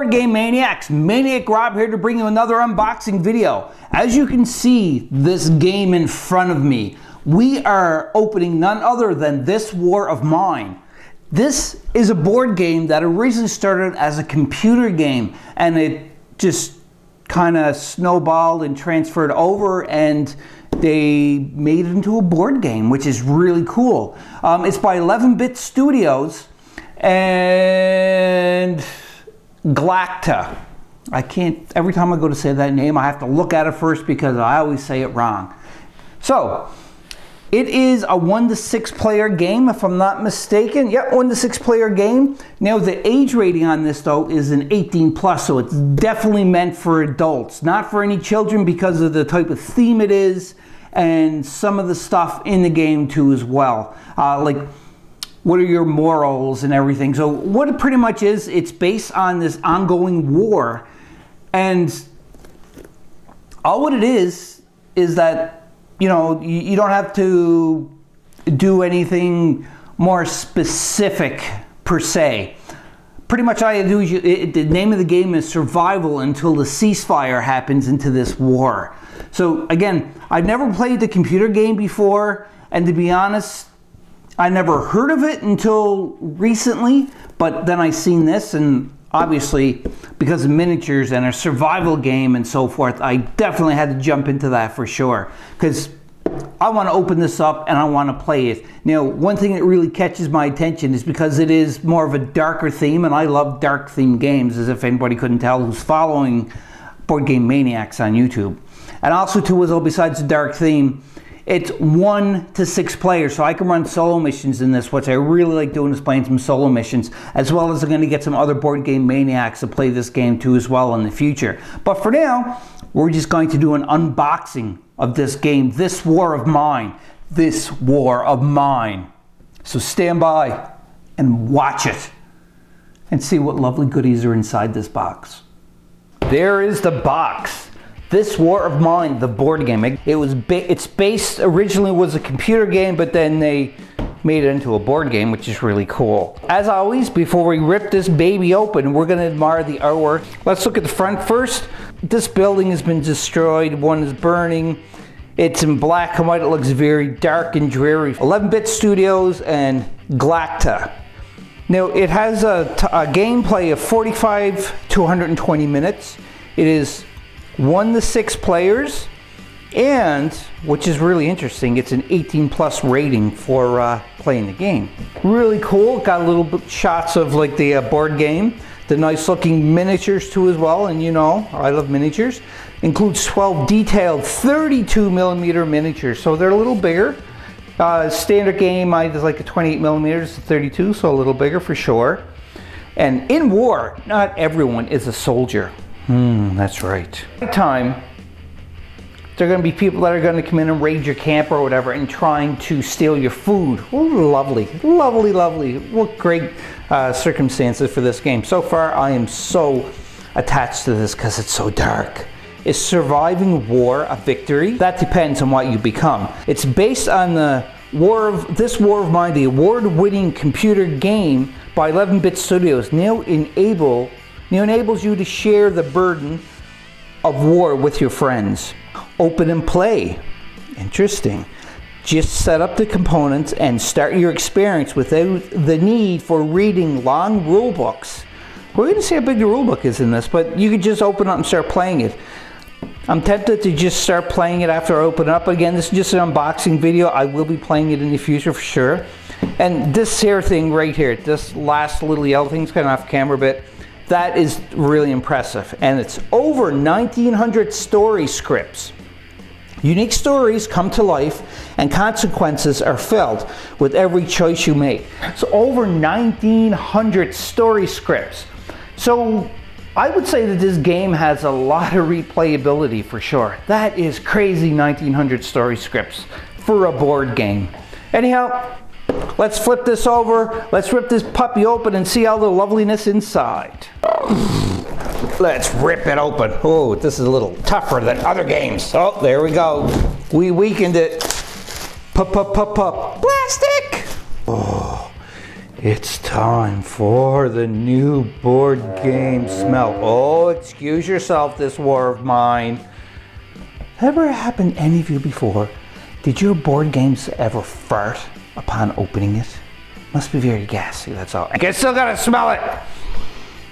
Board Game Maniacs, Maniac Rob here to bring you another unboxing video. As you can see this game in front of me, we are opening none other than This War of Mine. This is a board game that originally started as a computer game, and it just kind of snowballed and transferred over, and they made it into a board game, which is really cool. It's by 11-Bit Studios and Galacta. I can't, every time I go to say that name, I have to look at it first because I always say it wrong. So, it is a 1 to 6 player game, if I'm not mistaken. Yep, 1 to 6 player game. Now, the age rating on this, though, is an 18 plus, so it's definitely meant for adults. Not for any children because of the type of theme it is and some of the stuff in the game, too, as well. Like, what are your morals and everything. So what it pretty much is, it's based on this ongoing war. And all what it is that, you know, you don't have to do anything more specific per se. Pretty much all you do is, the name of the game is survival until the ceasefire happens into this war. So again, I've never played the computer game before, and to be honest, I never heard of it until recently, but then I seen this, and obviously because of miniatures and a survival game and so forth, I definitely had to jump into that for sure, because I want to open this up and I want to play it. Now, one thing that really catches my attention is because it is more of a darker theme, and I love dark themed games, as if anybody couldn't tell who's following Board Game Maniacs on YouTube. And also too, as well, besides the dark theme, it's 1 to 6 players, so I can run solo missions in this, which I really like doing, is playing some solo missions, as well as I'm going to get some other Board Game Maniacs to play this game too as well in the future. But for now, we're just going to do an unboxing of this game, This War of Mine. This War of Mine. So stand by and watch it and see what lovely goodies are inside this box. There is the box. This War of Mine, the board game. It's based, originally was a computer game, but then they made it into a board game, which is really cool. As always, before we rip this baby open, we're gonna admire the artwork. Let's look at the front first. This building has been destroyed, one is burning. It's in black and white, it looks very dark and dreary. 11-Bit Studios and Galacta. Now, it has a gameplay of 45 to 120 minutes. It is 1 to 6 players, and, which is really interesting, it's an 18 plus rating for playing the game. Really cool, got a little bit shots of like the board game, the nice looking miniatures too as well, and you know, I love miniatures. Includes 12 detailed 32mm miniatures, so they're a little bigger. Standard game, I just like a 28mm, 32, so a little bigger for sure. And in war, not everyone is a soldier. That's right. Time, there are going to be people that are going to come in and raid your camp or whatever and trying to steal your food. Oh, lovely, lovely, lovely. What great circumstances for this game. So far, I am so attached to this because it's so dark. Is surviving war a victory? That depends on what you become. It's based on the This War of Mine, the award-winning computer game by 11-Bit Studios. Now enables you to share the burden of war with your friends. Open and play. Interesting. Just set up the components and start your experience without the need for reading long rule books. We're going to see how big the rule book is in this, but you could just open up and start playing it. I'm tempted to just start playing it after I open it up. Again, this is just an unboxing video. I will be playing it in the future for sure. And this here thing right here, this last little yellow thing's kind of off camera a bit. That is really impressive, and it's over 1,900 story scripts. Unique stories come to life, and consequences are felt with every choice you make. So over 1,900 story scripts. So I would say that this game has a lot of replayability for sure. That is crazy, 1,900 story scripts for a board game. Anyhow, let's flip this over, let's rip this puppy open and see all the loveliness inside. Let's rip it open. Oh, this is a little tougher than other games. Oh, there we go. We weakened it. Plastic! Oh, It's time for the new board game smell. Oh, excuse yourself, this war of mine. Ever happened to any of you before? Did your board games ever fart upon opening it? Must be very gassy, that's all. I still gotta smell it.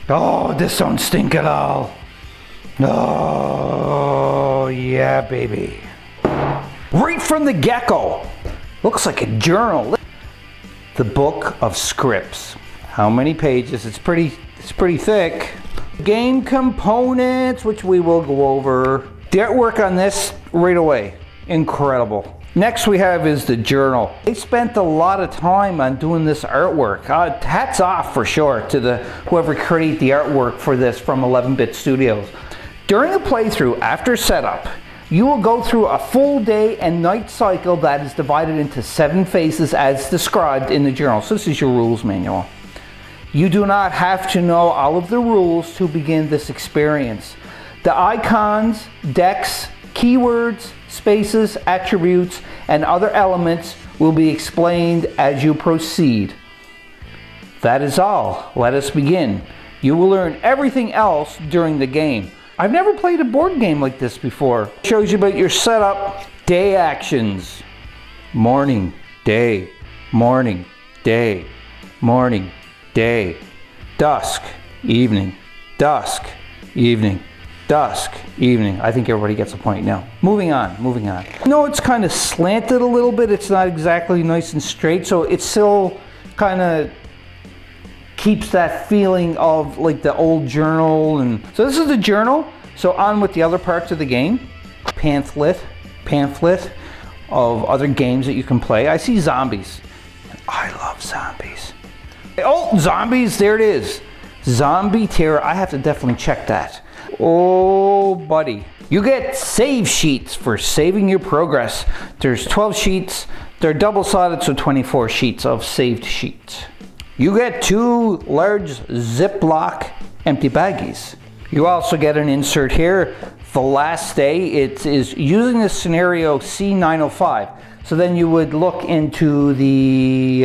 Oh, this don't stink at all. Oh, yeah, baby. Right from the get-go. Looks like a journal. The Book of Scripts. How many pages? It's pretty thick. Game components, which we will go over. The artwork on this right away. Incredible. Next we have is the journal. They spent a lot of time on doing this artwork. Hats off for sure to whoever created the artwork for this from 11-Bit Studios. During a playthrough, after setup, you will go through a full day and night cycle that is divided into 7 phases as described in the journal. So this is your rules manual. You do not have to know all of the rules to begin this experience. The icons, decks, keywords, spaces, attributes, and other elements will be explained as you proceed. That is all. Let us begin. You will learn everything else during the game. I've never played a board game like this before. It shows you about your setup, day actions, morning, day, morning, day, morning, day, dusk, evening, dusk, evening, dusk, evening. I think everybody gets a point now. Moving on. No, it's kind of slanted a little bit. It's not exactly nice and straight, so it still kind of keeps that feeling of like the old journal. And so this is the journal. So on with the other parts of the game. Pamphlet of other games that you can play. I see zombies. I love zombies. Oh, zombies, there it is. Zombie Terror, I have to definitely check that. Oh, buddy. You get save sheets for saving your progress. There's 12 sheets. They're double-sided, so 24 sheets of saved sheets. You get 2 large Ziploc empty baggies. You also get an insert here. The last day, it is using the scenario C905. So then you would look into the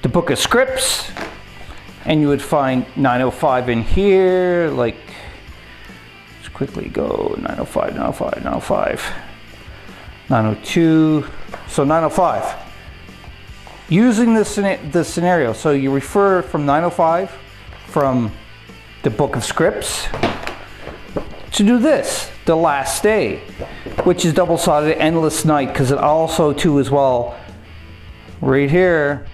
Book of Scripts, and you would find 905 in here. Like, let's quickly go 905, 905, 905, 902. So 905. Using the scenario, so you refer from 905 from the Book of Scripts to do this, the last day, which is double-sided endless night, because it also too as well right here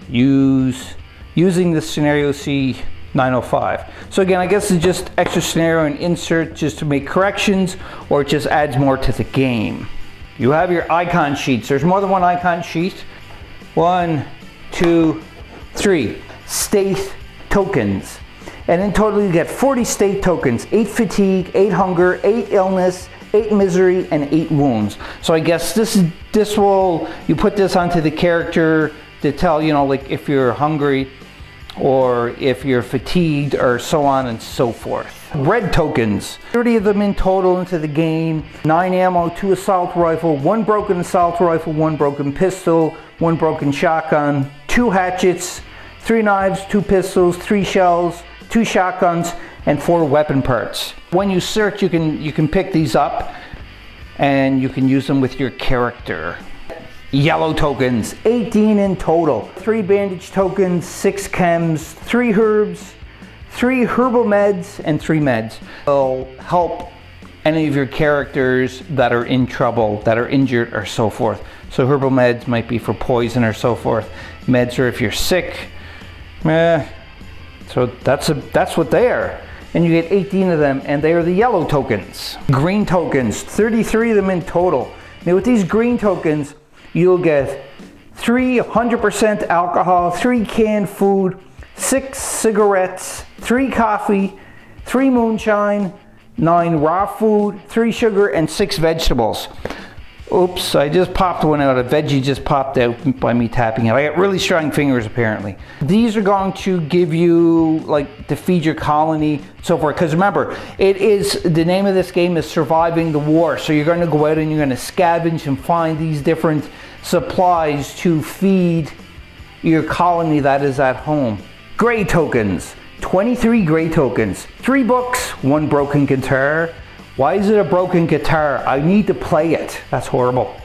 using the scenario C905. So again, I guess it's just extra scenario and insert just to make corrections, or it just adds more to the game. You have your icon sheets. There's more than one icon sheet. 1, 2, 3 state tokens. And in total you get 40 state tokens, 8 fatigue, 8 hunger, 8 illness, 8 misery, and 8 wounds. So I guess you put this onto the character to tell, you know, like if you're hungry or if you're fatigued or so on and so forth. Red tokens, 30 of them in total into the game. 9 ammo, 2 assault rifle, 1 broken assault rifle, 1 broken pistol, 1 broken shotgun, 2 hatchets, 3 knives, 2 pistols, 3 shells, 2 shotguns, and 4 weapon parts. When you search, you can pick these up and you can use them with your character. Yellow tokens, 18 in total. 3 bandage tokens, 6 chems, 3 herbs, 3 herbal meds, and 3 meds. They'll help any of your characters that are in trouble, that are injured, or so forth. So herbal meds might be for poison or so forth. Meds are if you're sick. So that's what they are. And you get 18 of them, and they are the yellow tokens. Green tokens, 33 of them in total. Now with these green tokens, you'll get 3 100% alcohol, 3 canned food, 6 cigarettes, 3 coffee, 3 moonshine, 9 raw food, 3 sugar, and 6 vegetables. Oops, I just popped one out. A veggie just popped out by me tapping it. I got really strong fingers apparently. These are going to give you, like, to feed your colony, so forth. Because remember, the name of this game is Surviving the War. So you're going to go out and you're going to scavenge and find these different supplies to feed your colony that is at home. Gray tokens, 23 gray tokens, 3 books, 1 broken guitar. Why is it a broken guitar? I need to play it. That's horrible.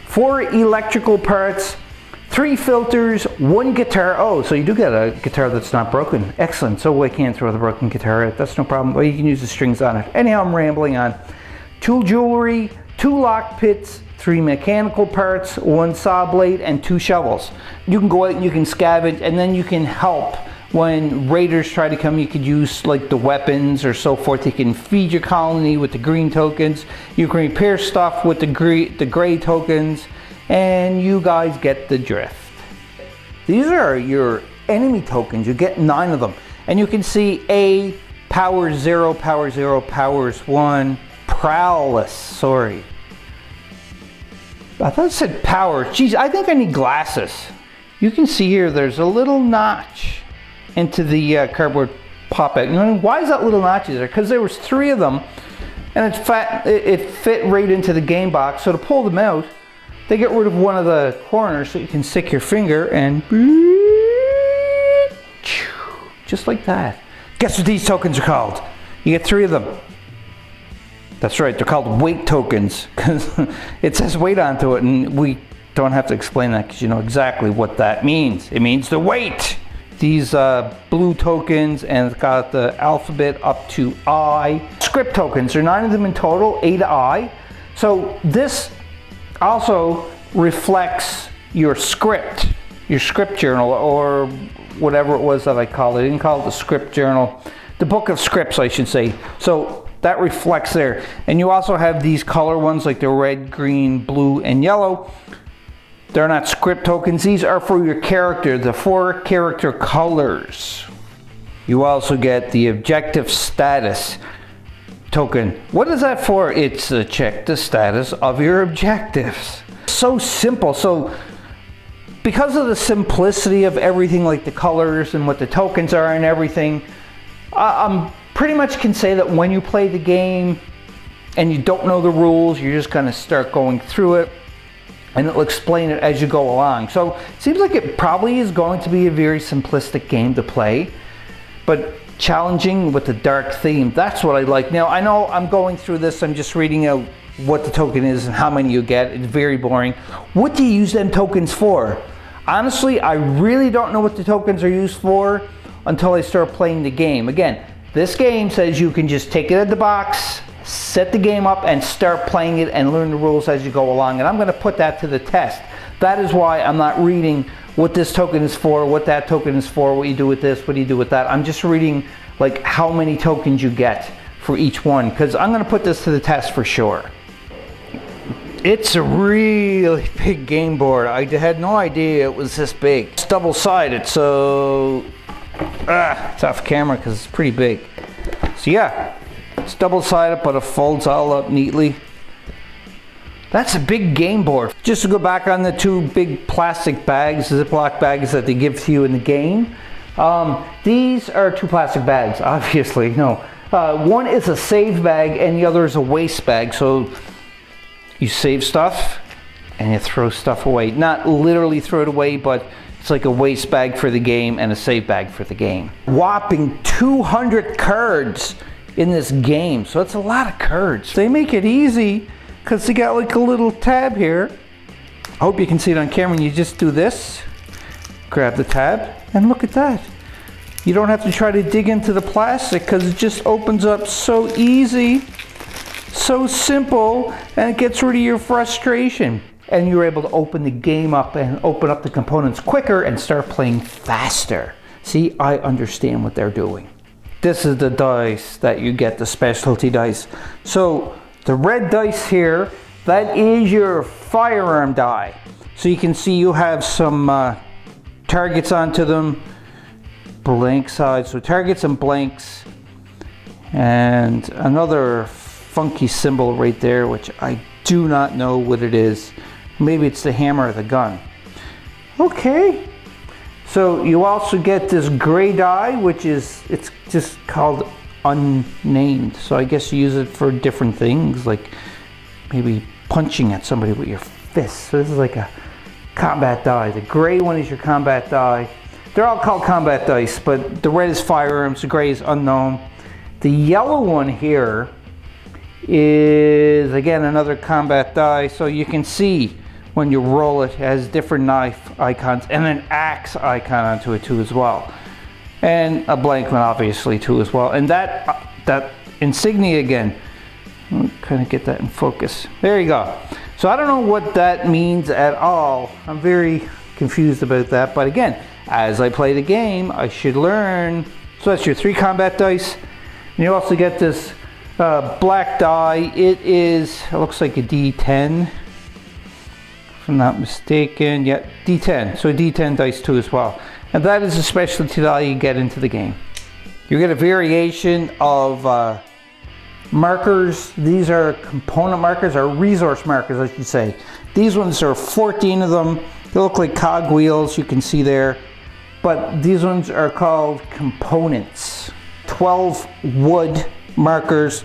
4 electrical parts, 3 filters, 1 guitar. Oh, so you do get a guitar that's not broken. Excellent. So I can't throw the broken guitar out. That's no problem. But you can use the strings on it. Anyhow, I'm rambling on. 2 jewelry, 2 lock pits, 3 mechanical parts, 1 saw blade, and 2 shovels. You can go out and you can scavenge, and then you can help when raiders try to come. You could use like the weapons or so forth. You can feed your colony with the green tokens. You can repair stuff with the gray tokens, and you guys get the drift. These are your enemy tokens. You get 9 of them, and you can see A, power 0, power 0, powers 1, prowess, sorry. I thought it said power. Geez, I think I need glasses. You can see here there's a little notch into the cardboard pop-out. You know, why is that little notch there? Because there was 3 of them, and it fit right into the game box. So to pull them out, they get rid of one of the corners so you can stick your finger and just like that. Guess what these tokens are called? You get 3 of them. That's right, they're called weight tokens because it says weight onto it, and we don't have to explain that because you know exactly what that means. It means the weight. These blue tokens, and it's got the alphabet up to I. Script tokens, there are 9 of them in total, A to I. So this also reflects your script journal, or whatever it was that I called it. I didn't call it the script journal. The book of scripts, I should say. So that reflects there. And you also have these color ones like the red, green, blue, and yellow. They're not script tokens. These are for your character, the 4 character colors. You also get the objective status token. What is that for? It's to check the status of your objectives. So simple. So because of the simplicity of everything, like the colors and what the tokens are and everything, I'm pretty much can say that when you play the game and you don't know the rules, you're just going to start going through it, and it'll explain it as you go along. So it seems like it probably is going to be a very simplistic game to play, but challenging with the dark theme. That's what I like. Now, I know I'm going through this, I'm just reading out what the token is and how many you get. It's very boring. What do you use them tokens for? Honestly, I really don't know what the tokens are used for until I start playing the game. Again, this game says you can just take it out of the box, set the game up, and start playing it and learn the rules as you go along. And I'm going to put that to the test. That is why I'm not reading what this token is for, what that token is for, what you do with this, what do you do with that. I'm just reading like how many tokens you get for each one, because I'm going to put this to the test for sure. It's a really big game board. I had no idea it was this big. It's double-sided, so it's off camera because it's pretty big. So yeah, it's double-sided, but it folds all up neatly. That's a big game board. Just to go back on the 2 big plastic bags, Ziploc bags that they give to you in the game. These are 2 plastic bags, obviously. No, one is a save bag and the other is a waste bag. So you save stuff and you throw stuff away. Not literally throw it away, but it's like a waste bag for the game and a save bag for the game. Whopping 200 cards in this game, so it's a lot of cards. They make it easy because they got like a little tab here. I hope you can see it on camera. You just do this, grab the tab, and look at that. You don't have to try to dig into the plastic because it just opens up so easy, so simple, and it gets rid of your frustration. And you're able to open the game up and open up the components quicker and start playing faster. See, I understand what they're doing. This is the dice that you get, the specialty dice. So the red dice here, that is your firearm die. So you can see you have some targets onto them, blank sides, so targets and blanks, and another funky symbol right there, which I do not know what it is. Maybe it's the hammer or the gun. Okay. So you also get this gray die, which is, it's just called unnamed. So I guess you use it for different things, like maybe punching at somebody with your fist. So this is like a combat die. The gray one is your combat die. They're all called combat dice, but the red is firearms, the gray is unknown. The yellow one here is, again, another combat die, so you can see when you roll it, it has different knife icons and an axe icon onto it too as well. And a blank one obviously too as well. And that insignia again, I'll kind of get that in focus. There you go. So I don't know what that means at all. I'm very confused about that, but again, as I play the game, I should learn. So that's your 3 combat dice. And you also get this black die. It looks like a D10, if I'm not mistaken. Yeah, D10. So a D10 dice too as well. And that is a specialty die you get into the game. You get a variation of markers. These are component markers, or resource markers, I should say. These ones are 14 of them. They look like cogwheels, you can see there. But these ones are called components. 12 wood markers.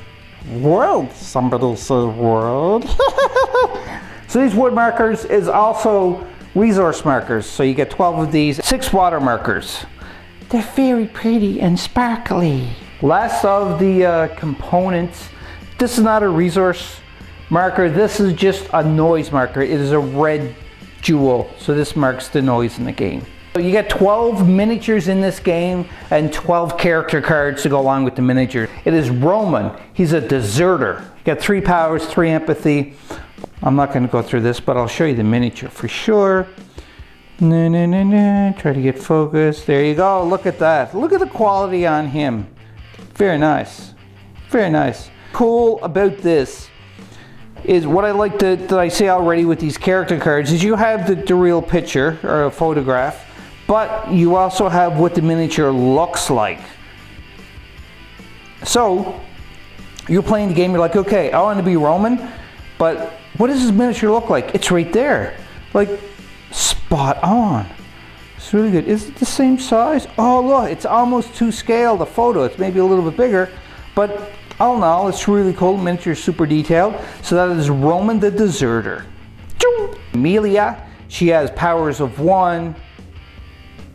World, somebody says world. So these wood markers is also resource markers. So you get 12 of these. 6 water markers. They're very pretty and sparkly. Last of the components. This is not a resource marker. This is just a noise marker. It is a red jewel. So this marks the noise in the game. So you get 12 miniatures in this game and 12 character cards to go along with the miniature. It is Roman. He's a deserter. You got 3 powers, 3 empathy. I'm not going to go through this, but I'll show you the miniature for sure. Try to get focused. There you go. Look at that. Look at the quality on him. Very nice. Very nice. Cool about this is what I like that I say already with these character cards is you have the real picture or a photograph, but you also have what the miniature looks like. So you're playing the game, you're like, okay, I want to be Roman, but what does this miniature look like? It's right there. Like, spot on. It's really good. Is it the same size? Oh, look, it's almost to scale, the photo. It's maybe a little bit bigger, but all in all, it's really cool. Miniature super detailed. So that is Roman the Deserter. Amelia, she has powers of 1.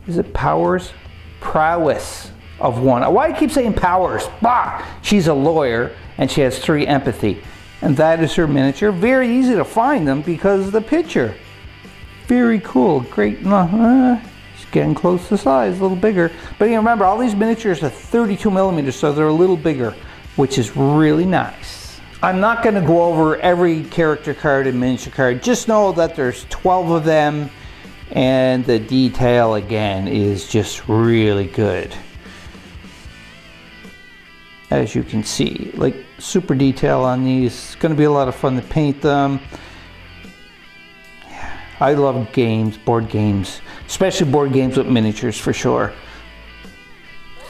Is it powers? Prowess of 1. Why do I keep saying powers? Bah! She's a lawyer and she has 3 empathy. And that is her miniature. Very easy to find them because of the picture. Very cool. Great. She's getting close to size, a little bigger. But you remember, all these miniatures are 32 millimeters, so they're a little bigger, which is really nice. I'm not going to go over every character card and miniature card. Just know that there's 12 of them, and the detail, again, is just really good. As you can see, like, super detail on these. It's going to be a lot of fun to paint them. Yeah, I love games, board games, especially board games with miniatures for sure.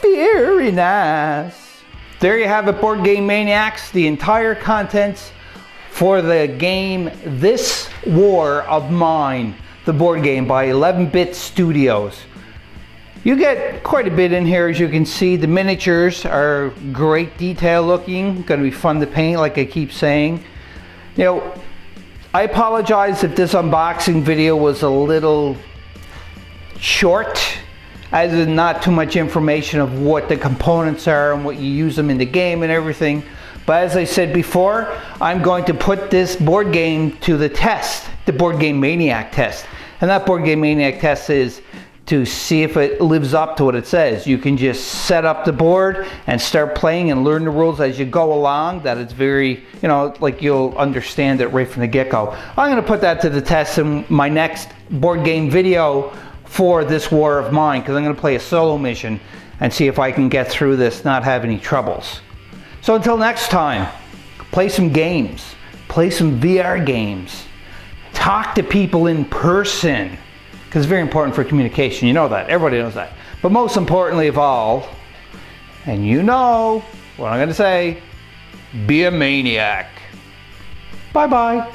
Very nice. There you have it, BoardGameManiacs, the entire contents for the game This War of Mine, the board game by 11-Bit Studios. You get quite a bit in here, as you can see. The miniatures are great detail looking, going to be fun to paint, like I keep saying. You know, I apologize if this unboxing video was a little short, as in not too much information of what the components are and what you use them in the game and everything. But as I said before, I'm going to put this board game to the test, the BoardGameManiac test. And that BoardGameManiac test is to see if it lives up to what it says. You can just set up the board and start playing and learn the rules as you go along. That it's very, you know, like you'll understand it right from the get-go. I'm going to put that to the test in my next board game video for This War of Mine, because I'm going to play a solo mission and see if I can get through this, not have any troubles. So until next time, play some games, play some VR games, talk to people in person, because it's very important for communication. You know that, everybody knows that. But most importantly of all, and you know what I'm going to say, be a maniac. Bye-bye.